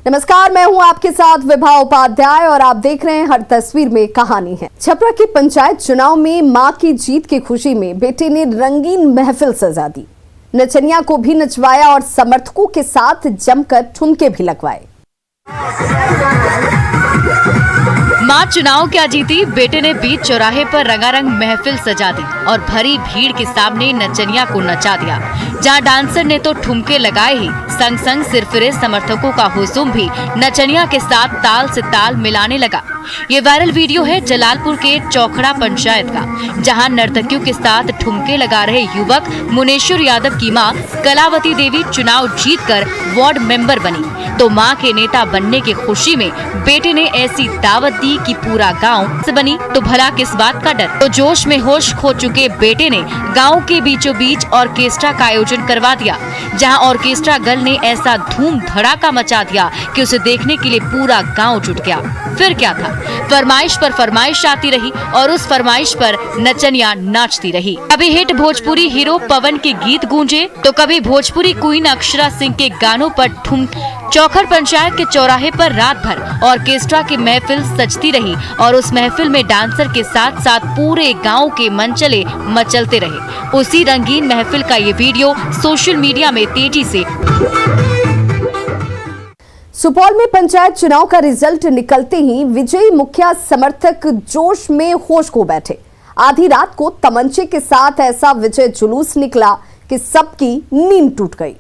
नमस्कार, मैं हूं आपके साथ विभा उपाध्याय और आप देख रहे हैं हर तस्वीर में कहानी है। छपरा की पंचायत चुनाव में मां की जीत की खुशी में बेटे ने रंगीन महफिल सजा दी। नचनिया को भी नचवाया और समर्थकों के साथ जमकर ठुमके भी लगवाए। मां चुनाव क्या जीती, बेटे ने बीच चौराहे पर रंगारंग महफिल सजा दी और भरी भीड़ के सामने नचनिया को नचा दिया। जहां डांसर ने तो ठुमके लगाए ही, संग संग सिरफिरे समर्थकों का हुजूम भी नचनिया के साथ ताल से ताल मिलाने लगा। ये वायरल वीडियो है जलालपुर के चौखड़ा पंचायत का, जहां नर्तकियों के साथ ठुमके लगा रहे युवक मुनेश्वर यादव की मां कलावती देवी चुनाव जीतकर वार्ड मेंबर बनी, तो मां के नेता बनने की खुशी में बेटे ने ऐसी दावत दी कि पूरा गांव से बनी तो भला किस बात का डर। तो जोश में होश खो चुके बेटे ने गांव के बीचों बीच ऑर्केस्ट्रा का आयोजन करवा दिया, जहां ऑर्केस्ट्रा गर्ल ने ऐसा धूम धड़ाका मचा दिया कि उसे देखने के लिए पूरा गांव जुट गया। फिर क्या था, फरमाइश पर फरमाइश आती रही और उस फरमाइश पर नचनिया नाचती रही। कभी हिट भोजपुरी हीरो पवन के गीत गूंजे तो कभी भोजपुरी क्वीन अक्षरा सिंह के गानों पर ठुम। चौखड़ पंचायत के चौराहे पर रात भर ऑर्केस्ट्रा की महफिल सजती रही और उस महफिल में डांसर के साथ साथ पूरे गांव के मनचले मचलते रहे। उसी रंगीन महफिल का ये वीडियो सोशल मीडिया में तेजी से। सुपौल में पंचायत चुनाव का रिजल्ट निकलते ही विजयी मुखिया समर्थक जोश में होश खो बैठे। आधी रात को तमंचे के साथ ऐसा विजय जुलूस निकला कि सबकी नींद टूट गई।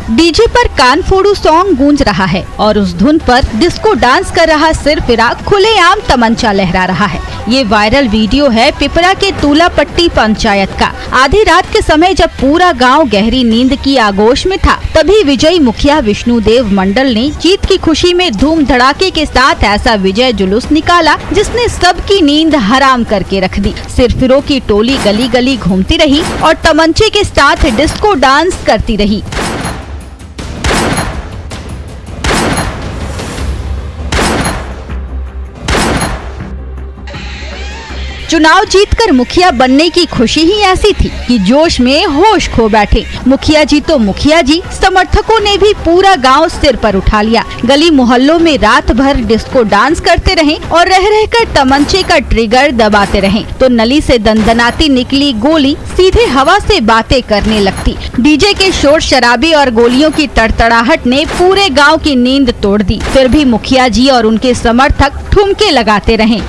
डीजे पर कान फोड़ू सॉन्ग गूंज रहा है और उस धुन पर डिस्को डांस कर रहा सिरफिरा खुलेआम तमंचा लहरा रहा है। ये वायरल वीडियो है पिपरा के तूलापट्टी पंचायत का। आधी रात के समय जब पूरा गांव गहरी नींद की आगोश में था, तभी विजयी मुखिया विष्णुदेव मंडल ने जीत की खुशी में धूम धड़ाके के साथ ऐसा विजय जुलूस निकाला जिसने सबकी नींद हराम करके रख दी। सिरफिरों की टोली गली गली घूमती रही और तमंचे के साथ डिस्को डांस करती रही। चुनाव जीतकर मुखिया बनने की खुशी ही ऐसी थी कि जोश में होश खो बैठे। मुखिया जी तो मुखिया जी, समर्थकों ने भी पूरा गांव सिर पर उठा लिया। गली मोहल्लों में रात भर डिस्को डांस करते रहे और रह रहकर तमंचे का ट्रिगर दबाते रहे, तो नली से दंदनाती निकली गोली सीधे हवा से बातें करने लगती। डीजे के शोर शराबे और गोलियों की तड़तड़ाहट ने पूरे गाँव की नींद तोड़ दी। फिर भी मुखिया जी और उनके समर्थक ठुमके लगाते रहे।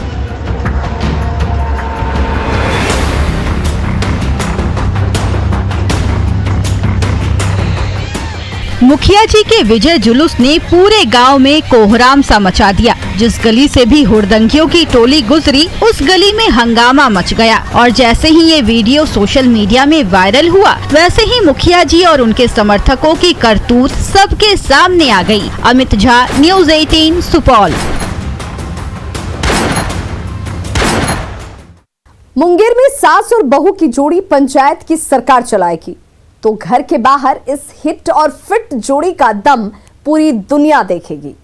मुखिया जी के विजय जुलूस ने पूरे गांव में कोहराम सा मचा दिया। जिस गली से भी हुड़दंगियों की टोली गुजरी, उस गली में हंगामा मच गया और जैसे ही ये वीडियो सोशल मीडिया में वायरल हुआ, वैसे ही मुखिया जी और उनके समर्थकों की करतूत सबके सामने आ गई। अमित झा, न्यूज़ 18 सुपौल। मुंगेर में सास और बहू की जोड़ी पंचायत की सरकार चलाएगी, तो घर के बाहर इस हिट और फिट जोड़ी का दम पूरी दुनिया देखेगी।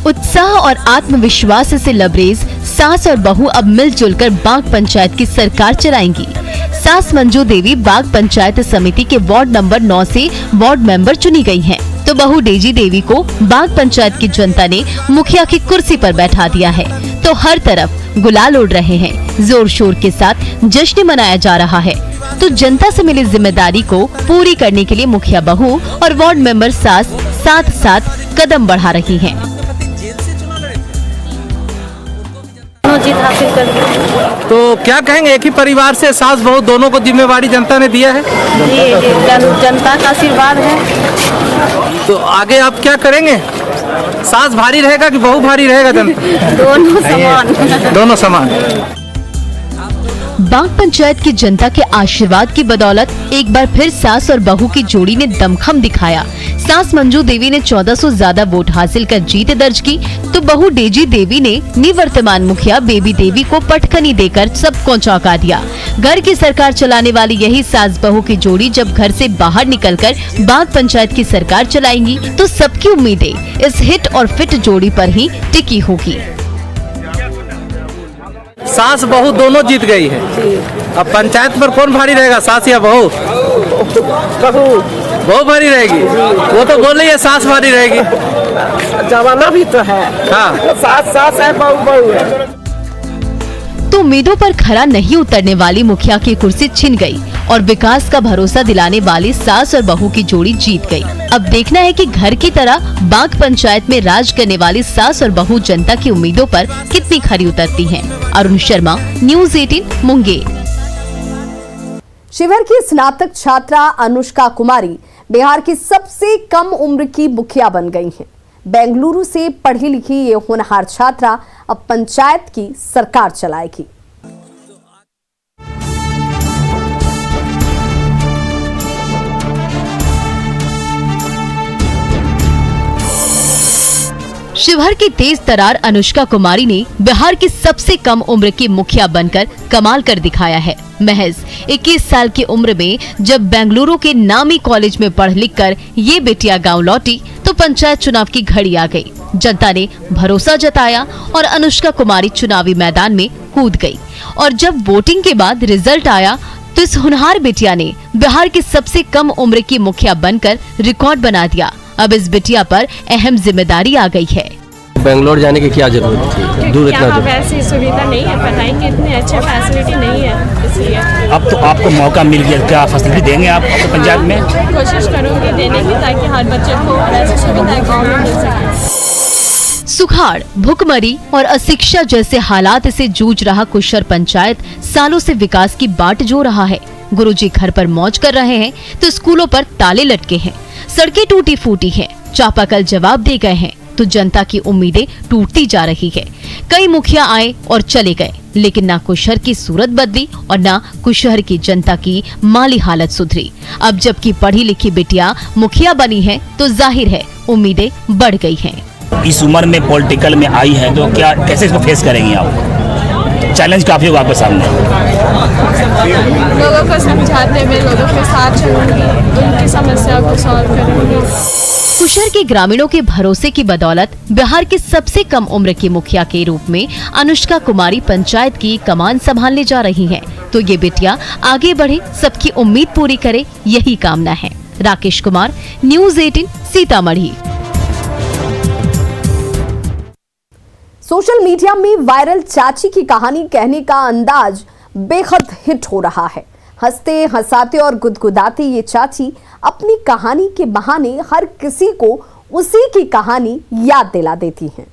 उत्साह और आत्मविश्वास से लबरेज सास और बहू अब मिलजुल कर बाग पंचायत की सरकार चलाएंगी। सास मंजू देवी बाग पंचायत समिति के वार्ड नंबर 9 से वार्ड मेंबर चुनी गई हैं, तो बहू डेजी देवी को बाग पंचायत की जनता ने मुखिया की कुर्सी पर बैठा दिया है। तो हर तरफ गुलाल उड़ रहे हैं, जोर शोर के साथ जश्न मनाया जा रहा है। तो जनता से मिली जिम्मेदारी को पूरी करने के लिए मुखिया बहू और वार्ड मेंबर सास साथ साथ कदम बढ़ा रही हैं। जीत हासिल कर ली। तो क्या कहेंगे, एक ही परिवार से सास बहू दोनों को जिम्मेवारी जनता ने दिया है? जी, जनता का आशीर्वाद है। तो आगे आप क्या करेंगे? सास भारी रहेगा कि बहू भारी रहेगा? दोनों समान। दोनों समान। बाग पंचायत की जनता के आशीर्वाद की बदौलत एक बार फिर सास और बहू की जोड़ी ने दमखम दिखाया। सास मंजू देवी ने 1400 से ज्यादा वोट हासिल कर जीत दर्ज की, तो बहू डेजी देवी ने निवर्तमान मुखिया बेबी देवी को पटखनी देकर सबको चौंका दिया। घर की सरकार चलाने वाली यही सास बहू की जोड़ी जब घर से बाहर निकलकर बाग पंचायत की सरकार चलाएंगी, तो सबकी उम्मीदें इस हिट और फिट जोड़ी पर ही टिकी होगी। सास बहू दोनों जीत गई है। अब पंचायत पर कौन भारी रहेगा, सास या बहू? बहू भारी रहेगी। वो तो बोल रही है सास भारी रहेगी। जमाना भी तो है। हाँ, सास है, बहू है। तो उम्मीदों पर खरा नहीं उतरने वाली मुखिया की कुर्सी छिन गई और विकास का भरोसा दिलाने वाली सास और बहू की जोड़ी जीत गई। अब देखना है कि घर की तरह बाग पंचायत में राज करने वाली सास और बहू जनता की उम्मीदों पर कितनी खरी उतरती हैं। अरुण शर्मा, न्यूज़ 18 मुंगेर। शिवहर की स्नातक छात्रा अनुष्का कुमारी बिहार की सबसे कम उम्र की मुखिया बन गई हैं। बेंगलुरु से पढ़ी लिखी ये होनहार छात्रा अब पंचायत की सरकार चलाएगी। शिवहर की तेज तरार अनुष्का कुमारी ने बिहार की सबसे कम उम्र की मुखिया बनकर कमाल कर दिखाया है। महज 21 साल की उम्र में जब बेंगलुरु के नामी कॉलेज में पढ़ लिख कर ये बेटिया गांव लौटी तो पंचायत चुनाव की घड़ी आ गई। जनता ने भरोसा जताया और अनुष्का कुमारी चुनावी मैदान में कूद गई और जब वोटिंग के बाद रिजल्ट आया तो इस होनहार बेटिया ने बिहार की सबसे कम उम्र की मुखिया बनकर रिकॉर्ड बना दिया। अब इस बिटिया पर अहम जिम्मेदारी आ गई है। बेंगलोर जाने की क्या जरूरत थी? दूर इतना दूर। वैसी सुविधा नहीं है, पढ़ाई की इतनी अच्छी फैसिलिटी नहीं है, इसलिए अब तो आपको मौका मिल गया, क्या फैसिलिटी देंगे आप तो पंचायत में? कोशिश करूंगी देने की ताकि हर बच्चे को ऐसी सुविधाएं गाँव में मिल सके। सुखाड़, भुखमरी और अशिक्षा जैसे हालात से जूझ रहा कुशर पंचायत सालों से विकास की बाट जो रहा है। गुरुजी घर पर मौज कर रहे हैं तो स्कूलों पर ताले लटके हैं, सड़कें टूटी फूटी हैं, चापाकल जवाब दे गए हैं तो जनता की उम्मीदें टूटती जा रही है। कई मुखिया आए और चले गए लेकिन ना कुशहर की सूरत बदली और ना कुशहर की जनता की माली हालत सुधरी। अब जबकि पढ़ी लिखी बिटिया मुखिया बनी है तो जाहिर है उम्मीदें बढ़ गई हैं। इस उम्र में पॉलिटिकल में आई है तो क्या कैसे इसको फेस करेंगी आप? चैलेंज काफी होगा आपके सामने। लोगों को समझाते हुए लोगों के साथ चलूंगी, उनकी समस्या को सॉल्व करूंगी। कुशहर के ग्रामीणों के भरोसे की बदौलत बिहार की सबसे कम उम्र की मुखिया के रूप में अनुष्का कुमारी पंचायत की कमान संभालने जा रही हैं। तो ये बिटिया आगे बढ़े, सबकी उम्मीद पूरी करे, यही कामना है। Rakesh Kumar, news 18 Sitamarhi. Social media में वायरल चाची की कहानी कहने का अंदाज बेहद हिट हो रहा है। हंसते हंसाते और गुदगुदाती ये चाची अपनी कहानी के बहाने हर किसी को उसी की कहानी याद दिला देती हैं।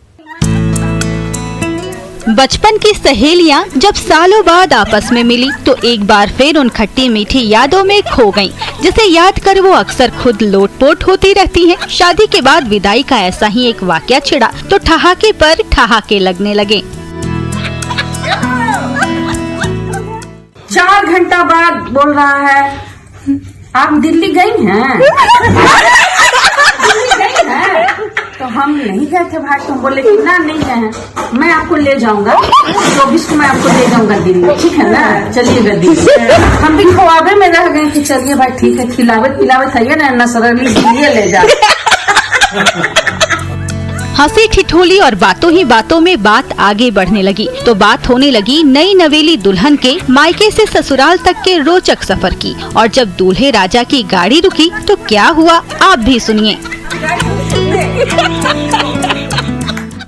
बचपन की सहेलियां जब सालों बाद आपस में मिली तो एक बार फिर उन खट्टी मीठी यादों में खो गईं, जिसे याद कर वो अक्सर खुद लोटपोट होती रहती हैं। शादी के बाद विदाई का ऐसा ही एक वाकया छिड़ा तो ठहाके पर ठहाके लगने लगे। 4 घंटा बाद बोल रहा है आप दिल्ली गई हैं? दिल्ली गई हैं? तो हम नहीं गए थे भाई। तुम बोले कि ना नहीं गए हैं, मैं आपको ले जाऊंगा 24 को, मैं आपको ले जाऊंगा दिल्ली, ठीक है ना? चलिएगा दिल्ली। हम भी ख्वाबे में रह गए कि चलिए भाई ठीक है, खिलावे था ना नसरली दिल्ली ले जा। हंसी ठिठोली और बातों ही बातों में बात आगे बढ़ने लगी तो बात होने लगी नई नवेली दुल्हन के मायके से ससुराल तक के रोचक सफर की। और जब दूल्हे राजा की गाड़ी रुकी तो क्या हुआ आप भी सुनिए।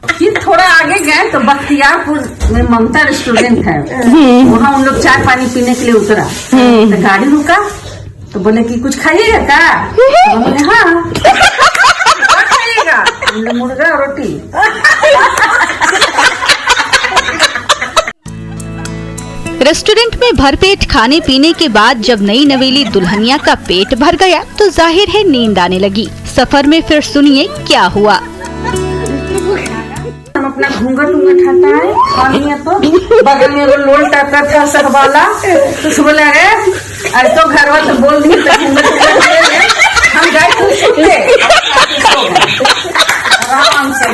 फिर थोड़ा आगे गए तो बख्तियारपुर में ममता रेस्टोरेंट है, वहाँ उन लोग चाय पानी पीने के लिए उतरा तो गाड़ी रुका तो बोले कि कुछ खाइएगा क्या? तो बोले हाँ। खाइएगा? मुर्गा रोटी। रेस्टोरेंट में भरपेट खाने पीने के बाद जब नई नवेली दुल्हनिया का पेट भर गया तो जाहिर है नींद आने लगी। सफर में फिर सुनिए क्या हुआ। हम अपना घूंघट उठाता है पानी है तो बगल में वो लोल टाइप का था सब वाला, तो बोले अरे तो घर वाले तो बोल दिए हम गए तो सुनते आराम से।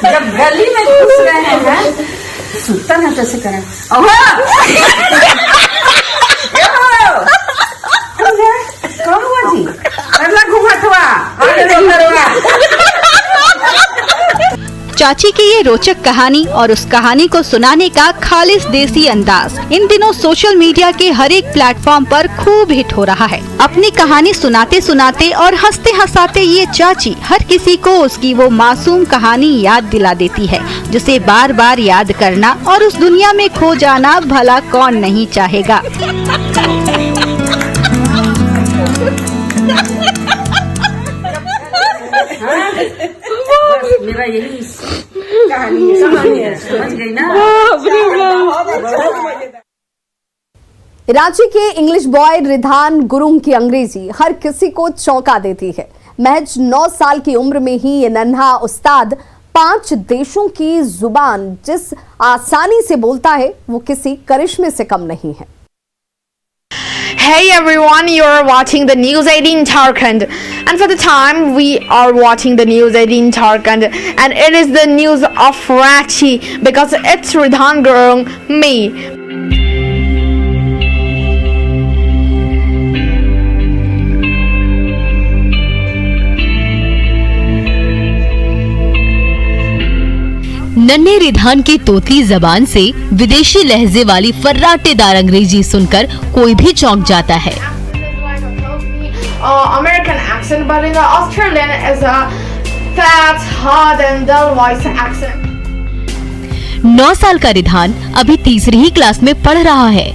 जब गली में घुस रहे हैं सुता ना कैसे करें कौन हुआ जी? अगला घूंघटवा चाची की ये रोचक कहानी और उस कहानी को सुनाने का खालिस देसी अंदाज इन दिनों सोशल मीडिया के हर एक प्लेटफॉर्म पर खूब हिट हो रहा है। अपनी कहानी सुनाते सुनाते और हंसते हंसाते ये चाची हर किसी को उसकी वो मासूम कहानी याद दिला देती है, जिसे बार बार याद करना और उस दुनिया में खो जाना भला कौन नहीं चाहेगा। मेरा यही कहानी है, समझ गई ना। रांची के इंग्लिश बॉय रिधान गुरुंग की अंग्रेजी हर किसी को चौंका देती है। महज 9 साल की उम्र में ही ये नन्हा उस्ताद 5 देशों की जुबान जिस आसानी से बोलता है वो किसी करिश्मे से कम नहीं है। Hey everyone, you're watching the News 18 Jharkhand, and for the time we are watching the News 18 Jharkhand, and it is the news of Ranchi because it's Ridhan Gurung, me. नन्हे रिधान की तोतली जबान से विदेशी लहजे वाली फर्राटेदार अंग्रेजी सुनकर कोई भी चौंक जाता है। American accent, but in the Australian is a fat, hard and dull voice accent. 9 साल का रिधान अभी तीसरी ही क्लास में पढ़ रहा है।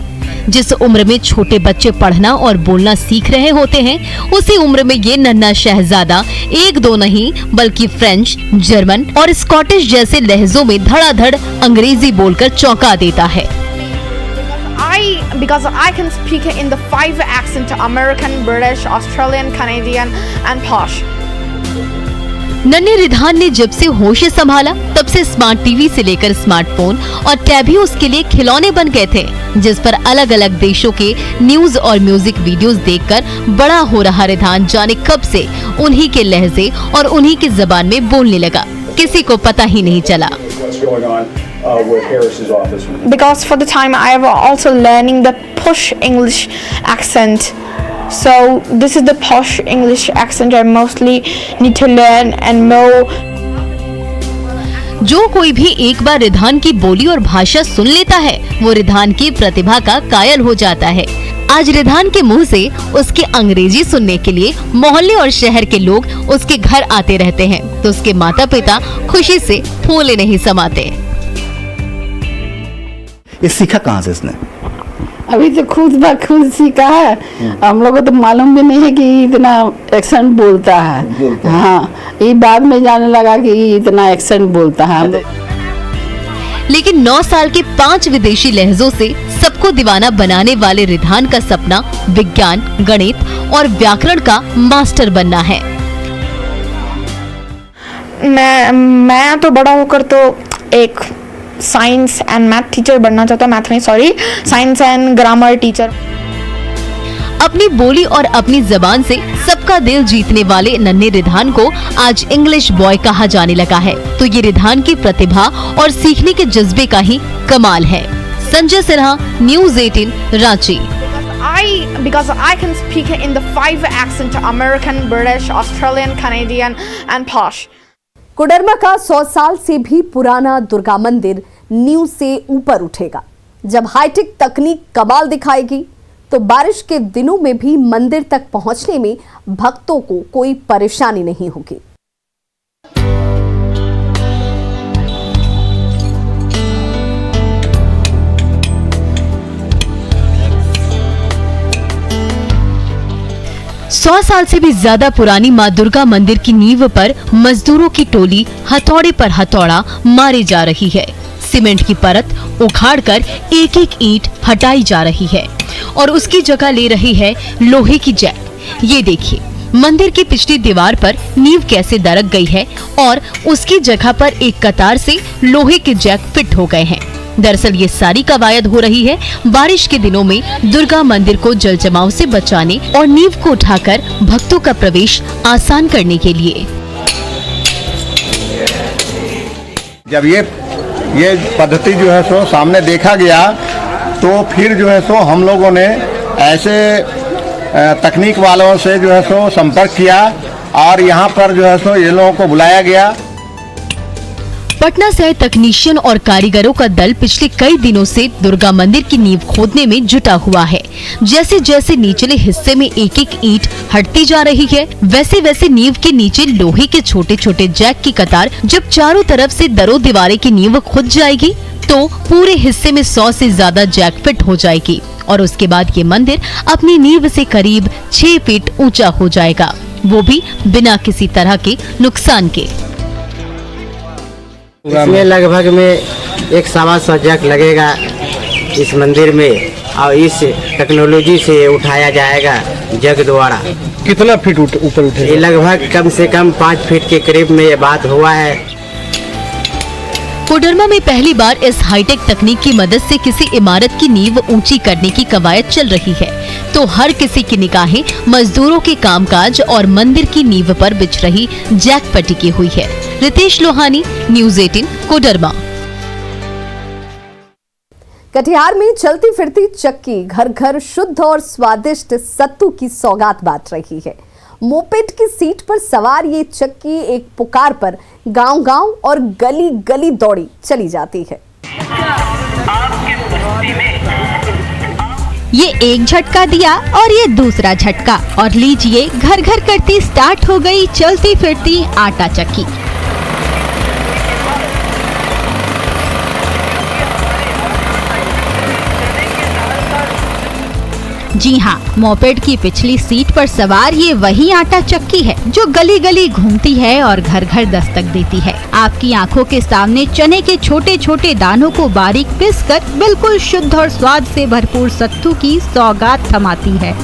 जिस उम्र में छोटे बच्चे पढ़ना और बोलना सीख रहे होते हैं, उसी उम्र में ये नन्हा शहजादा 1-2 नहीं बल्कि फ्रेंच, जर्मन और स्कॉटिश जैसे लहजों में धड़ाधड़ अंग्रेजी बोलकर चौंका देता है। Because I can speak in the 5 accents: American, British, Australian, Canadian and posh. नन्हे रिधान ने जब से होश संभाला तब से स्मार्ट टीवी से लेकर स्मार्टफोन और टैब ही उसके लिए खिलौने बन गए थे, जिस पर अलग अलग देशों के न्यूज और म्यूजिक वीडियोस देखकर बड़ा हो रहा रिधान जाने कब से उन्हीं के लहजे और उन्हीं की जबान में बोलने लगा, किसी को पता ही नहीं चला। Because for the time I am also learning the posh English accent. So this is the posh English accent I mostly need to learn and know. जो कोई भी एक बार रिधान की बोली और भाषा सुन लेता है, वो रिधान की प्रतिभा का कायल हो जाता है। आज रिधान के मुंह से उसके अंग्रेजी सुनने के लिए मोहल्ले और शहर के लोग उसके घर आते रहते हैं, तो उसके माता पिता खुशी से फूले नहीं समाते। ये सीखा कहाँ से इसने? अभी तो खुद ब खुद सीखा है। हम लोगों को तो मालूम भी नहीं है कि इतना एक्सेंट बोलता है। हाँ, ये बाद में जाने लगा कि इतना एक्सेंट बोलता है। लेकिन 9 साल के 5 विदेशी लहजों से सबको दीवाना बनाने वाले रिधान का सपना विज्ञान, गणित और व्याकरण का मास्टर बनना है। मैं तो बड़ा होकर तो एक साइंस एंड मैथ टीचर बनना चाहता हूँ। Science and grammar teacher. अपनी बोली और अपनी जबान से सबका दिल जीतने वाले नन्हे रिधान को आज इंग्लिश बॉय कहा जाने लगा है, तो ये रिधान की प्रतिभा और सीखने के जज्बे का ही कमाल है। Sanjay Sinha, news 18, Ranchi. Because I can speak in the 5 accents: American, British, Australian, Canadian and posh. Koderma का 100 साल से भी पुराना दुर्गा मंदिर नींव से ऊपर उठेगा। जब हाईटेक तकनीक कमाल दिखाएगी तो बारिश के दिनों में भी मंदिर तक पहुंचने में भक्तों को कोई परेशानी नहीं होगी। सौ साल से भी ज्यादा पुरानी मां दुर्गा मंदिर की नींव पर मजदूरों की टोली हथौड़े पर हथौड़ा मारे जा रही है। सीमेंट की परत उखाड़कर एक एक ईंट हटाई जा रही है और उसकी जगह ले रही है लोहे की जैक। ये देखिए मंदिर की पिछली दीवार पर नींव कैसे दरक गई है और उसकी जगह पर एक कतार से लोहे के जैक फिट हो गए हैं। दरअसल ये सारी कवायद हो रही है बारिश के दिनों में दुर्गा मंदिर को जल जमाव से बचाने और नींव को उठाकर भक्तों का प्रवेश आसान करने के लिए। जब ये पद्धति जो है सो सामने देखा गया तो फिर जो है सो हम लोगों ने ऐसे तकनीक वालों से जो है सो संपर्क किया और यहाँ पर जो है सो ये लोगों को बुलाया गया। पटना से तकनीशियन और कारीगरों का दल पिछले कई दिनों से दुर्गा मंदिर की नींव खोदने में जुटा हुआ है। जैसे जैसे निचले हिस्से में एक एक ईंट हटती जा रही है, वैसे वैसे नींव के नीचे लोहे के छोटे छोटे जैक की कतार जब चारों तरफ से दरो दीवारें की नींव खुद जाएगी तो पूरे हिस्से में 100 से ज्यादा जैक फिट हो जाएगी और उसके बाद ये मंदिर अपनी नींव से करीब 6 फीट ऊंचा हो जाएगा, वो भी बिना किसी तरह के नुकसान के। इसमें लगभग में 1.25 जैक लगेगा इस मंदिर में और इस टेक्नोलॉजी से उठाया जाएगा जग द्वारा। कितना फीट ऊपर उठेगा? ये लगभग कम से कम 5 फीट के करीब में ये बात हुआ है। कोडरमा में पहली बार इस हाईटेक तकनीक की मदद से किसी इमारत की नींव ऊंची करने की कवायद चल रही है, तो हर किसी की निगाहें मजदूरों के कामकाज और मंदिर की नींव पर बिछ रही जैक पर टिकी हुई है। रितेश लोहानी, न्यूज़ 18, कोडरमा। कटिहार में चलती फिरती चक्की घर घर शुद्ध और स्वादिष्ट सत्तू की सौगात बांट रही है। मोपेड की सीट पर सवार ये चक्की एक पुकार पर गांव-गांव और गली-गली दौड़ी चली जाती है। ये एक झटका दिया और ये दूसरा झटका और लीजिए घर घर करती स्टार्ट हो गई चलती फिरती आटा चक्की। जी हाँ, मोपेड की पिछली सीट पर सवार ये वही आटा चक्की है जो गली गली घूमती है और घर घर दस्तक देती है। आपकी आंखों के सामने चने के छोटे छोटे दानों को बारीक पीसकर बिल्कुल शुद्ध और स्वाद से भरपूर सत्तू की सौगात थमाती है।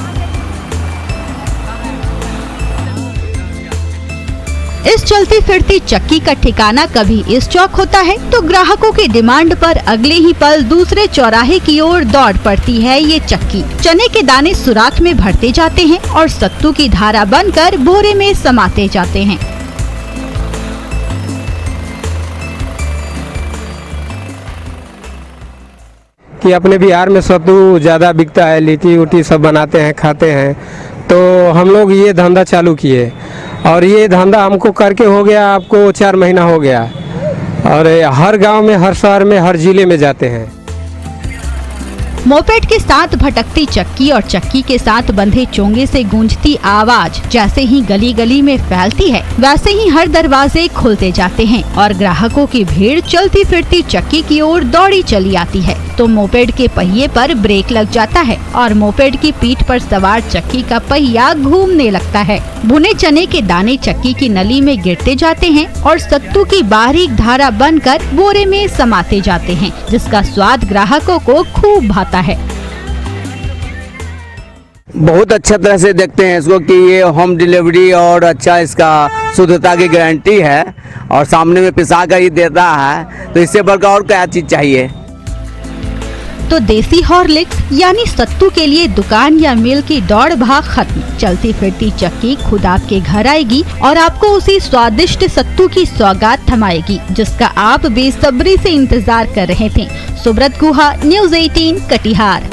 इस चलती फिरती चक्की का ठिकाना कभी इस चौक होता है तो ग्राहकों की डिमांड पर अगले ही पल दूसरे चौराहे की ओर दौड़ पड़ती है ये चक्की। चने के दाने सुराख में भरते जाते हैं और सत्तू की धारा बनकर बोरे में समाते जाते हैं। कि अपने बिहार में सत्तू ज़्यादा बिकता है, लिट्टी उटी सब बनाते हैं, खाते हैं, तो हम लोग ये धंधा चालू किए और ये धंधा हमको करके हो गया आपको 4 महीना हो गया और हर गांव में, हर शहर में, हर जिले में जाते हैं। मोपेड के साथ भटकती चक्की और चक्की के साथ बंधे चोंगे से गूंजती आवाज जैसे ही गली गली में फैलती है वैसे ही हर दरवाजे खुलते जाते हैं और ग्राहकों की भीड़ चलती फिरती चक्की की ओर दौड़ी चली आती है। तो मोपेड के पहिए पर ब्रेक लग जाता है और मोपेड की पीठ पर सवार चक्की का पहिया घूमने लगता है। भुने चने के दाने चक्की की नली में गिरते जाते हैं और सत्तू की बारीक धारा बनकर बोरे में समाते जाते हैं, जिसका स्वाद ग्राहकों को खूब भाता है। बहुत अच्छा तरह से देखते हैं इसको कि ये होम डिलीवरी और अच्छा इसका शुद्धता की गारंटी है और सामने में पिसा कर ही देता है, तो इससे बढ़कर और क्या चीज चाहिए। तो देसी हॉर्लिक्स यानी सत्तू के लिए दुकान या मिल की दौड़ भाग खत्म। चलती फिरती चक्की खुद आपके घर आएगी और आपको उसी स्वादिष्ट सत्तू की सौगात थमाएगी जिसका आप बेसब्री से इंतजार कर रहे थे। सुब्रत गुहा, न्यूज़ 18, कटिहार।